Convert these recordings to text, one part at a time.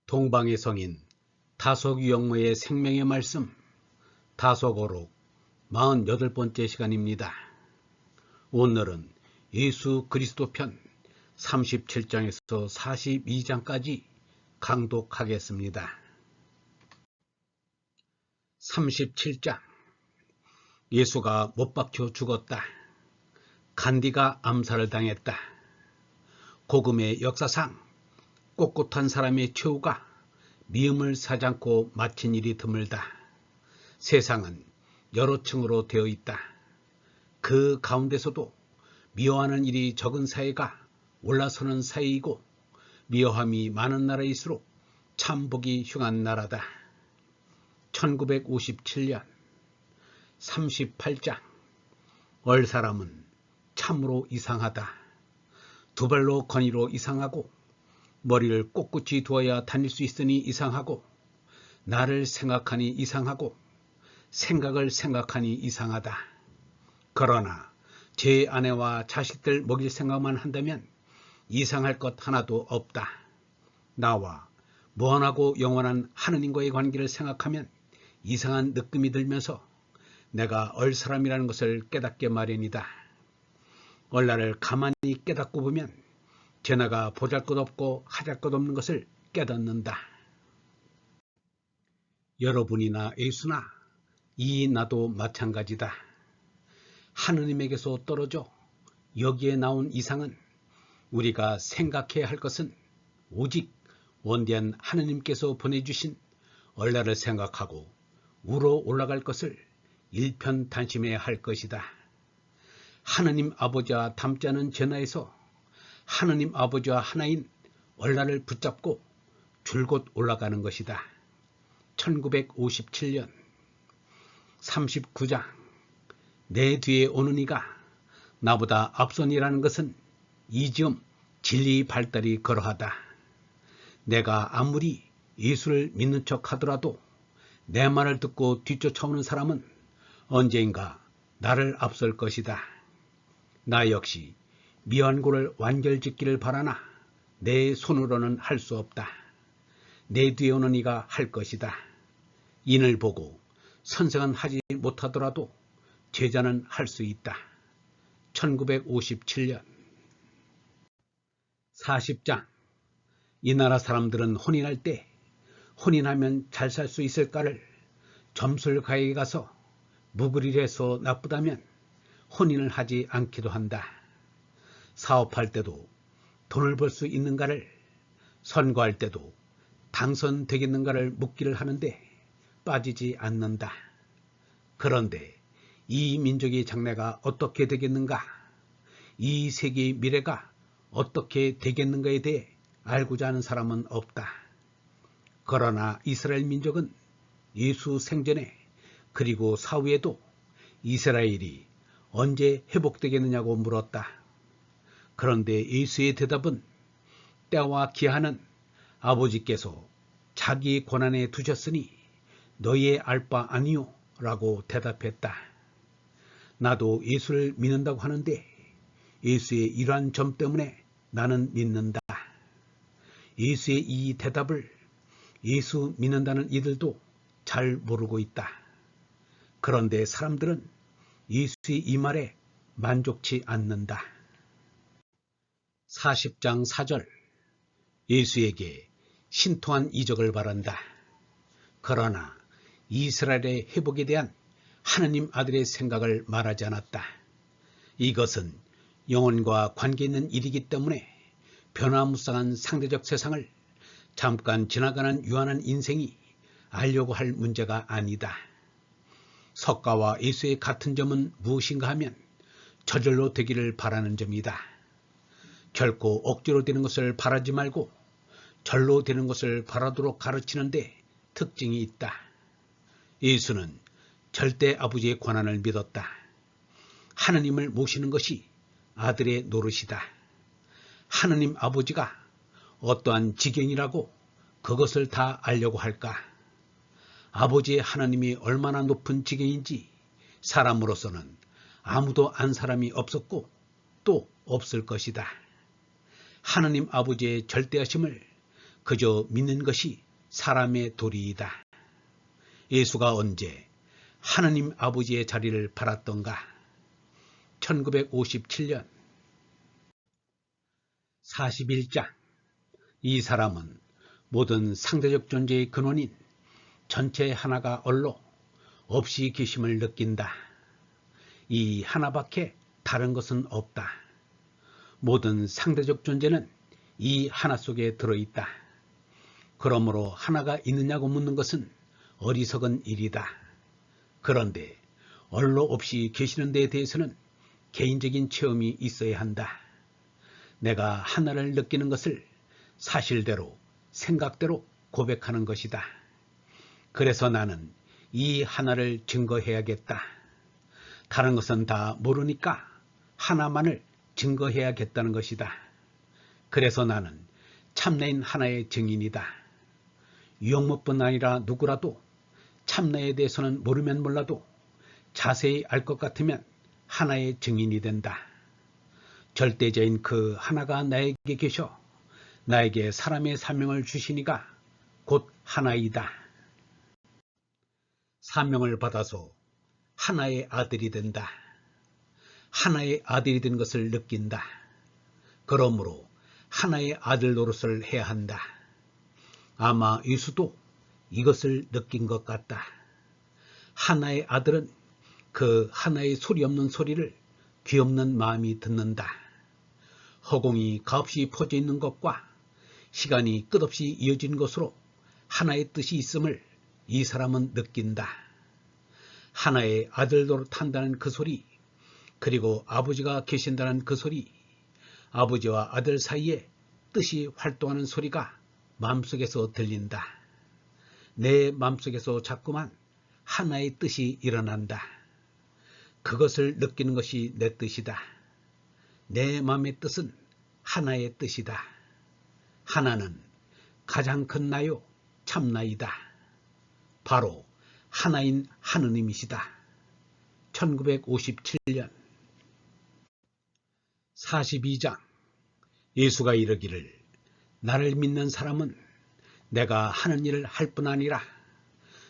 동방의 성인 다속유영모의 생명의 말씀 다속어록 48번째 시간입니다. 오늘은 예수 그리스도 편 37장에서 42장까지 강독하겠습니다. 37장 예수가 못 박혀 죽었다. 간디가 암살을 당했다. 복음의 역사상 꼿꼿한 사람의 최후가 미움을 사지 않고 마친 일이 드물다. 세상은 여러 층으로 되어 있다. 그 가운데서도 미워하는 일이 적은 사회가 올라서는 사회이고, 미워함이 많은 나라일수록 참 보기 흉한 나라다. 1957년 38장 얼사람은 참으로 이상하다. 두 발로 거니로 이상하고, 머리를 꼿꼿이 두어야 다닐 수 있으니 이상하고, 나를 생각하니 이상하고, 생각을 생각하니 이상하다. 그러나 제 아내와 자식들 먹일 생각만 한다면 이상할 것 하나도 없다. 나와 무한하고 영원한 하느님과의 관계를 생각하면 이상한 느낌이 들면서 내가 얼사람이라는 것을 깨닫게 마련이다. 얼라를 가만히 깨닫고 보면 제나가 보잘것없고 하잘것없는 것을 깨닫는다. 여러분이나 예수나 이 나도 마찬가지다. 하느님에게서 떨어져 여기에 나온 이상은 우리가 생각해야 할 것은 오직 원대한 하느님께서 보내주신 얼라를 생각하고 우러 올라갈 것을 일편단심해야 할 것이다. 하느님 아버지와 닮지 않은 제나에서 하느님 아버지와 하나인 얼라를 붙잡고 줄곧 올라가는 것이다. 1957년 39장 내 뒤에 오는 이가 나보다 앞선이라는 것은 이지음 진리 발달이 그러하다. 내가 아무리 예수를 믿는 척 하더라도 내 말을 듣고 뒤쫓아오는 사람은 언젠가 나를 앞설 것이다. 나 역시 미완고를 완결짓기를 바라나 내 손으로는 할 수 없다. 내 뒤에 오는 이가 할 것이다. 인을 보고 선생은 하지 못하더라도 제자는 할 수 있다. 1957년 40장 이 나라 사람들은 혼인할 때 혼인하면 잘 살 수 있을까를 점술가에게 가서 묵으리를 해서 나쁘다면 혼인을 하지 않기도 한다. 사업할 때도 돈을 벌 수 있는가를, 선거할 때도 당선되겠는가를 묻기를 하는데 빠지지 않는다. 그런데 이 민족의 장래가 어떻게 되겠는가, 이 세계의 미래가 어떻게 되겠는가에 대해 알고자 하는 사람은 없다. 그러나 이스라엘 민족은 예수 생전에 그리고 사후에도 이스라엘이 언제 회복되겠느냐고 물었다. 그런데 예수의 대답은 때와 기한은 아버지께서 자기 권한에 두셨으니 너희의 알 바 아니요 라고 대답했다. 나도 예수를 믿는다고 하는데 예수의 이러한 점 때문에 나는 믿는다. 예수의 이 대답을 예수 믿는다는 이들도 잘 모르고 있다. 그런데 사람들은 예수의 이 말에 만족치 않는다. 40장 4절 예수에게 신통한 이적을 바란다. 그러나 이스라엘의 회복에 대한 하느님 아들의 생각을 말하지 않았다. 이것은 영혼과 관계 있는 일이기 때문에 변화무쌍한 상대적 세상을 잠깐 지나가는 유한한 인생이 알려고 할 문제가 아니다. 석가와 예수의 같은 점은 무엇인가 하면 저절로 되기를 바라는 점이다. 결코 억지로 되는 것을 바라지 말고 절로 되는 것을 바라도록 가르치는데 특징이 있다. 예수는 절대 아버지의 권한을 믿었다. 하느님을 모시는 것이 아들의 노릇이다. 하느님 아버지가 어떠한 지경이라고 그것을 다 알려고 할까? 아버지의 하나님이 얼마나 높은 지경인지 사람으로서는 아무도 안 사람이 없었고 또 없을 것이다. 하느님 아버지의 절대하심을 그저 믿는 것이 사람의 도리이다. 예수가 언제 하느님 아버지의 자리를 팔았던가? 1957년 41장. 이 사람은 모든 상대적 존재의 근원인 전체 하나가 얼로 없이 계심을 느낀다. 이 하나밖에 다른 것은 없다. 모든 상대적 존재는 이 하나 속에 들어있다. 그러므로 하나가 있느냐고 묻는 것은 어리석은 일이다. 그런데 얼로 없이 계시는 데에 대해서는 개인적인 체험이 있어야 한다. 내가 하나를 느끼는 것을 사실대로, 생각대로 고백하는 것이다. 그래서 나는 이 하나를 증거해야겠다. 다른 것은 다 모르니까 하나만을 증거해야겠다는 것이다. 그래서 나는 참나인 하나의 증인이다. 유영모뿐 아니라 누구라도 참나에 대해서는 모르면 몰라도 자세히 알 것 같으면 하나의 증인이 된다. 절대자인 그 하나가 나에게 계셔 나에게 사람의 사명을 주시니가 곧 하나이다. 사명을 받아서 하나의 아들이 된다. 하나의 아들이 된 것을 느낀다. 그러므로 하나의 아들 노릇을 해야 한다. 아마 예수도 이것을 느낀 것 같다. 하나의 아들은 그 하나의 소리 없는 소리를 귀 없는 마음이 듣는다. 허공이 가없이 퍼져 있는 것과 시간이 끝없이 이어진 것으로 하나의 뜻이 있음을 이 사람은 느낀다. 하나의 아들 노릇한다는 그 소리, 그리고 아버지가 계신다는 그 소리, 아버지와 아들 사이에 뜻이 활동하는 소리가 마음속에서 들린다. 내 마음속에서 자꾸만 하나의 뜻이 일어난다. 그것을 느끼는 것이 내 뜻이다. 내 마음의 뜻은 하나의 뜻이다. 하나는 가장 큰 나요 참나이다. 바로 하나인 하느님이시다. 1957년 42장. 예수가 이르기를 나를 믿는 사람은 내가 하는 일을 할 뿐 아니라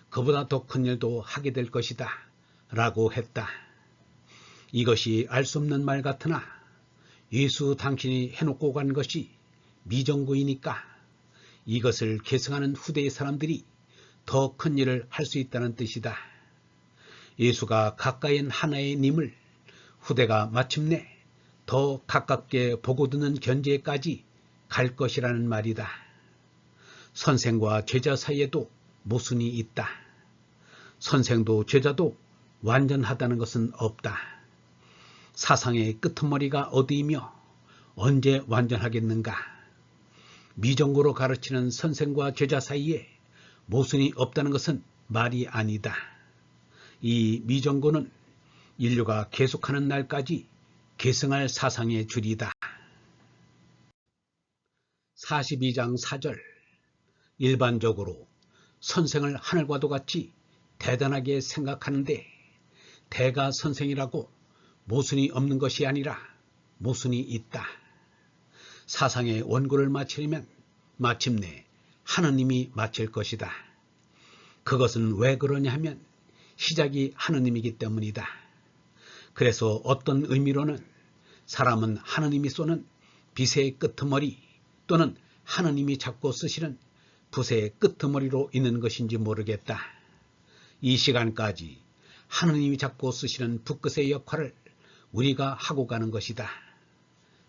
그보다 더 큰 일도 하게 될 것이다 라고 했다. 이것이 알 수 없는 말 같으나 예수 당신이 해놓고 간 것이 미정구이니까 이것을 계승하는 후대의 사람들이 더 큰 일을 할 수 있다는 뜻이다. 예수가 가까이인 하나의 님을 후대가 마침내 더 가깝게 보고 듣는 견지에까지 갈 것이라는 말이다. 선생과 제자 사이에도 모순이 있다. 선생도 제자도 완전하다는 것은 없다. 사상의 끄트머리가 어디이며 언제 완전하겠는가? 미정고로 가르치는 선생과 제자 사이에 모순이 없다는 것은 말이 아니다. 이 미정고는 인류가 계속하는 날까지 계승할 사상의 줄이다. 42장 4절. 일반적으로 선생을 하늘과도 같이 대단하게 생각하는데 대가 선생이라고 모순이 없는 것이 아니라 모순이 있다. 사상의 원고를 마치려면 마침내 하느님이 마칠 것이다. 그것은 왜 그러냐 하면 시작이 하느님이기 때문이다. 그래서 어떤 의미로는 사람은 하느님이 쏘는 빛의 끄트머리 또는 하느님이 잡고 쓰시는 붓의 끄트머리로 있는 것인지 모르겠다. 이 시간까지 하느님이 잡고 쓰시는 붓끝의 역할을 우리가 하고 가는 것이다.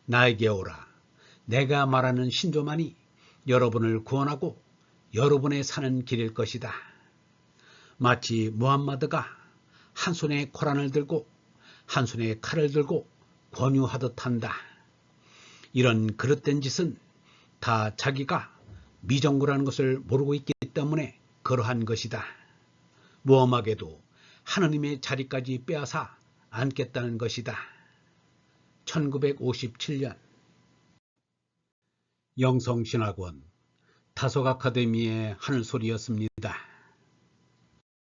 나에게 오라. 내가 말하는 신조만이 여러분을 구원하고 여러분의 사는 길일 것이다. 마치 무함마드가 한 손에 코란을 들고 한 손에 칼을 들고 권유하듯 한다. 이런 그릇된 짓은 다 자기가 미정구라는 것을 모르고 있기 때문에 그러한 것이다. 무엄하게도 하느님의 자리까지 빼앗아 앉겠다는 것이다. 1957년 영성신학원 다속 아카데미의 하늘소리였습니다.